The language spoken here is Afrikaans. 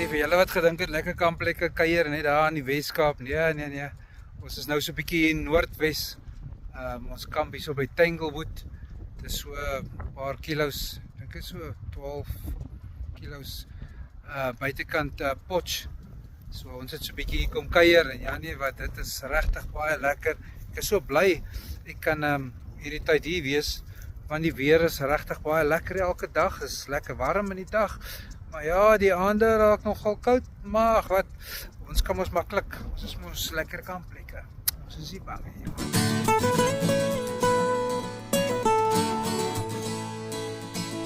vir julle wat gedink het, lekker kampplekke kuier net daar in die Weskaap. Nee. Ons is nou so 'n bietjie in Noordwes. Ons kamp hier so by Tanglewood. Dit is so 'n paar kilos, ek dink dit is so 12 kilos buitekant Potch. So ons het so 'n bietjie hier kom kuier en ja nee, wat dit is regtig baie lekker. Ek is so bly ek kan hierdie tyd hier wees, want die weer is regtig baie lekker elke dag. Is lekker warm in die dag. Maar ja, die aande raak nogal koud, maar wat, ons kan ons maklik, ons is mos lekker kampplekke. Ons is nie bang nie.